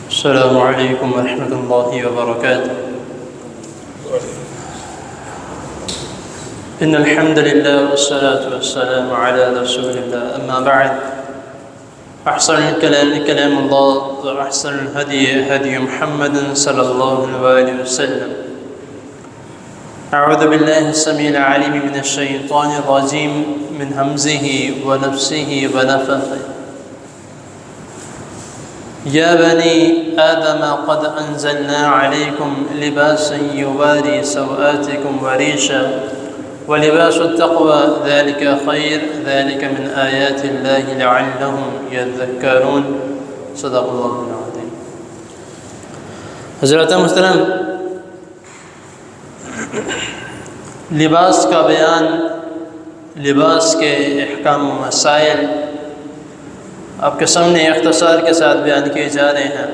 السلام علیکم ورحمۃ اللہ وبرکاتہ۔ ان الحمد للہ والصلاة والسلام علی رسول اللہ، اما بعد، احسن الکلام کلام اللہ واحسن الهدی هدی محمد صلی اللہ علیہ وسلم۔ اعوذ باللہ السمیع العلیم من الشیطان الرجیم من همزه ونفسه ونفثه۔ یا بنی آدم قد انزلنا علیکم لباسا یواری سوآتکم وریشا ولباس التقوى ذلك خیر ذلك من آیات اللہ لعلهم یذکرون۔ صدق اللہ العظیم۔ حضرات محترم، لباس کا بیان، لباس کے احکام و مسائل آپ کے سامنے اختصار کے ساتھ بیان کیے جا رہے ہیں۔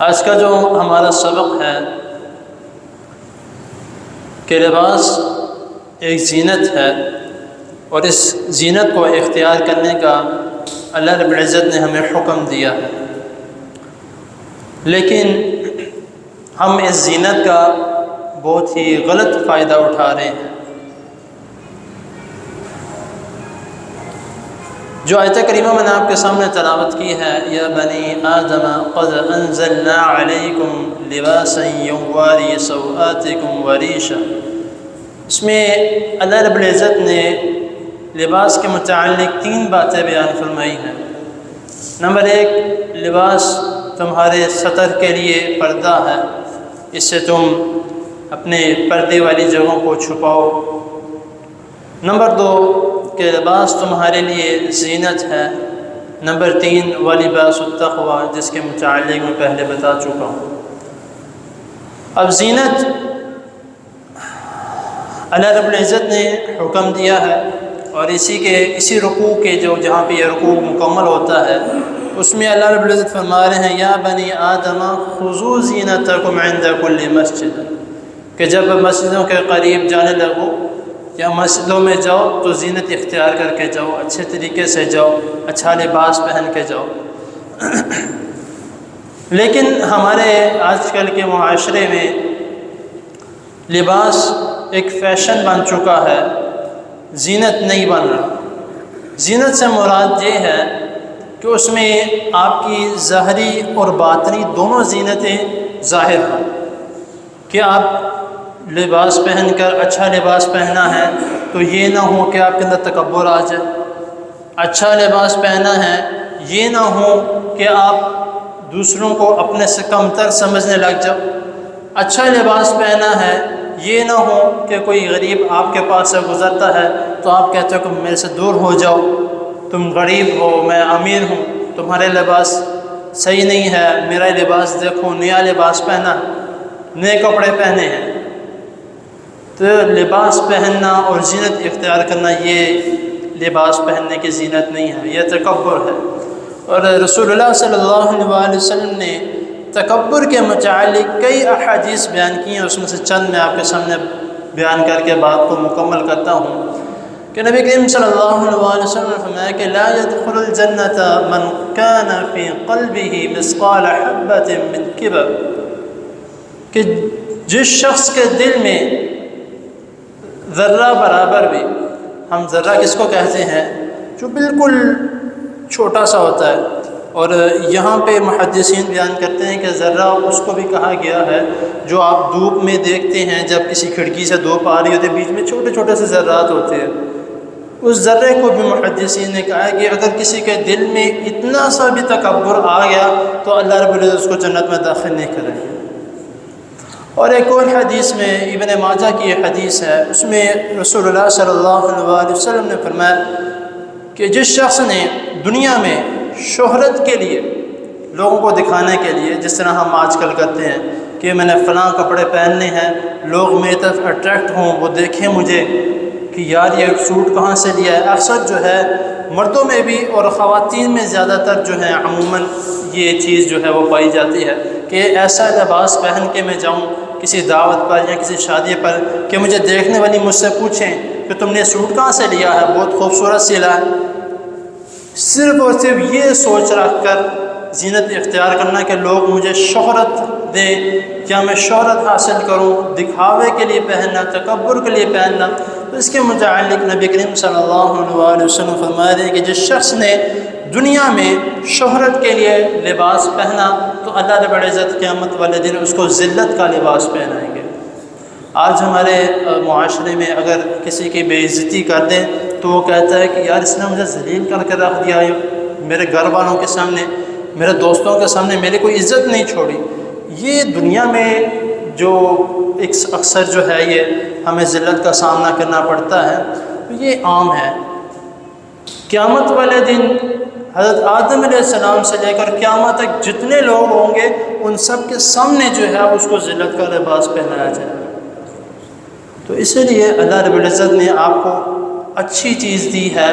آج کا جو ہمارا سبق ہے کہ لباس ایک زینت ہے، اور اس زینت کو اختیار کرنے کا اللہ رب العزت نے ہمیں حکم دیا ہے، لیکن ہم اس زینت کا بہت ہی غلط فائدہ اٹھا رہے ہیں۔ جو آیت کریمہ میں نے آپ کے سامنے تلاوت کی ہے، یا بنی آدم قد انزلنا علیکم لباسا یواری سوآتکم وریشا، اس میں اللہ رب العزت نے لباس کے متعلق 3 باتیں بیان فرمائی ہیں۔ نمبر 1، لباس تمہارے سطر کے لیے پردہ ہے، اس سے تم اپنے پردے والی جگہوں کو چھپاؤ۔ نمبر 2، کہ لباس تمہارے لیے زینت ہے۔ نمبر 3، ولباس التقوی، جس کے متعلق میں پہلے بتا چکا ہوں۔ اب زینت اللہ رب العزت نے حکم دیا ہے، اور اسی رکوع کے جہاں پہ یہ رکوع مکمل ہوتا ہے، اس میں اللہ رب العزت فرما رہے ہیں، یا بنی آدم خذوا زینتکم عند کل مسجد، کہ جب مسجدوں کے قریب جانے لگو یا مسجدوں میں جاؤ تو زینت اختیار کر کے جاؤ، اچھے طریقے سے جاؤ، اچھا لباس پہن کے جاؤ۔ لیکن ہمارے آج کل کے معاشرے میں لباس ایک فیشن بن چکا ہے، زینت نہیں بن رہا۔ زینت سے مراد یہ ہے کہ اس میں آپ کی ظاہری اور باطنی دونوں زینتیں ظاہر ہوں، کہ آپ لباس پہن کر اچھا لباس پہنا ہے تو یہ نہ ہو کہ آپ کے اندر تکبر آ جائے، اچھا لباس پہنا ہے یہ نہ ہو کہ آپ دوسروں کو اپنے سے کمتر سمجھنے لگ جاؤ، اچھا لباس پہنا ہے یہ نہ ہو کہ کوئی غریب آپ کے پاس سے گزرتا ہے تو آپ کہتے ہو کہ میرے سے دور ہو جاؤ، تم غریب ہو میں امیر ہوں، تمہارے لباس صحیح نہیں ہے، میرا لباس دیکھو، نیا لباس پہنا، نئے کپڑے پہنے ہیں۔ تو لباس پہننا اور زینت اختیار کرنا یہ لباس پہننے کی زینت نہیں ہے، یہ تکبر ہے۔ اور رسول اللہ صلی اللہ علیہ وسلم نے تکبر کے متعلق کئی احادیث بیان کی ہیں، اس میں سے چند میں آپ کے سامنے بیان کر کے بات کو مکمل کرتا ہوں کہ نبی کریم صلی اللہ علیہ وسلم نے فرمایا کہ لا يدخل الجنۃ من كان في قلبه مثقال حبۃ من کبر، کہ جس شخص کے دل میں ذرہ برابر بھی، ہم ذرہ کس کو کہتے ہیں؟ جو بالکل چھوٹا سا ہوتا ہے، اور یہاں پہ محدثین بیان کرتے ہیں کہ ذرہ اس کو بھی کہا گیا ہے جو آپ دھوپ میں دیکھتے ہیں، جب کسی کھڑکی سے دھوپ آ رہی ہوتی ہے، بیچ میں چھوٹے چھوٹے سے ذرات ہوتے ہیں، اس ذرے کو بھی محدثین نے کہا ہے کہ اگر کسی کے دل میں اتنا سا بھی تکبر آ گیا تو اللہ رب العزت اس کو جنت میں داخل نہیں کریں گے۔ اور ایک اور حدیث میں ابن ماجہ کی یہ حدیث ہے، اس میں رسول اللہ صلی اللہ علیہ وسلم نے فرمایا کہ جس شخص نے دنیا میں شہرت کے لیے، لوگوں کو دکھانے کے لیے، جس طرح ہم آج کل کرتے ہیں کہ میں نے فلاں کپڑے پہننے ہیں، لوگ میری طرف اٹریکٹ ہوں، وہ دیکھیں مجھے کہ یار یہ سوٹ کہاں سے لیا ہے۔ اکثر جو ہے مردوں میں بھی اور خواتین میں زیادہ تر جو ہے عموماً یہ چیز جو ہے وہ پائی جاتی ہے کہ ایسا لباس پہن کے میں جاؤں کسی دعوت پر یا کسی شادی پر کہ مجھے دیکھنے والی مجھ سے پوچھیں کہ تم نے سوٹ کہاں سے لیا ہے، بہت خوبصورت سلا ہے۔ صرف اور صرف یہ سوچ رکھ کر زینت اختیار کرنا کہ لوگ مجھے شہرت دے، کیا میں شہرت حاصل کروں، دکھاوے کے لیے پہننا، تکبر کے لیے پہننا. تو اس کے متعلق نبی کریم صلی اللہ علیہ وسلم فرما رہے ہیں کہ جس شخص نے دنیا میں شہرت کے لیے لباس پہنا تو اللہ رب العزت قیامت والے دن اس کو ذلت کا لباس پہنائیں گے. آج ہمارے معاشرے میں اگر کسی کی بے عزتی کر دیں تو وہ کہتا ہے کہ یار اس نے مجھے ذلیل کر کے رکھ دیا، میرے گھر والوں کے سامنے، میرے دوستوں کے سامنے میری کوئی عزت نہیں چھوڑی. یہ دنیا میں جو اکثر جو ہے یہ ہمیں ذلت کا سامنا کرنا پڑتا ہے، یہ عام ہے. قیامت والے دن حضرت آدم علیہ السلام سے لے کر قیامت تک جتنے لوگ ہوں گے ان سب کے سامنے جو ہے اس کو ذلت کا لباس پہنایا جائے گا. تو اسی لیے اللہ رب العزت نے آپ کو اچھی چیز دی ہے،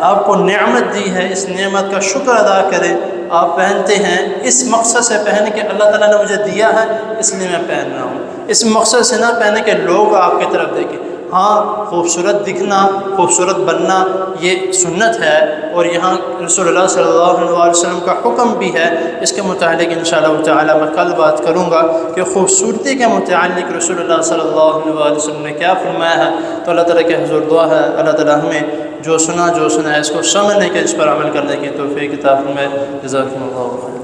آپ کو نعمت دی ہے، اس نعمت کا شکر ادا کریں. آپ پہنتے ہیں اس مقصد سے پہنے کہ اللہ تعالیٰ نے مجھے دیا ہے اس لیے میں پہن رہا ہوں، اس مقصد سے نہ پہنے کہ لوگ آپ کی طرف دیکھیں. ہاں خوبصورت دکھنا، خوبصورت بننا یہ سنت ہے، اور یہاں رسول اللہ صلی اللہ علیہ وسلم کا حکم بھی ہے. اس کے متعلق انشاءاللہ تعالی میں کل بات کروں گا کہ خوبصورتی کے متعلق رسول اللہ صلی اللہ علیہ وسلم نے کیا فرمایا ہے. تو اللہ تعالیٰ کے حضور دعا ہے اللہ تعالیٰ ہمیں جو سنا ہے اس کو سمجھنے کے، اس پر عمل کرنے کی توفیق عطا فرمائے. جزاکم اللہ خیر.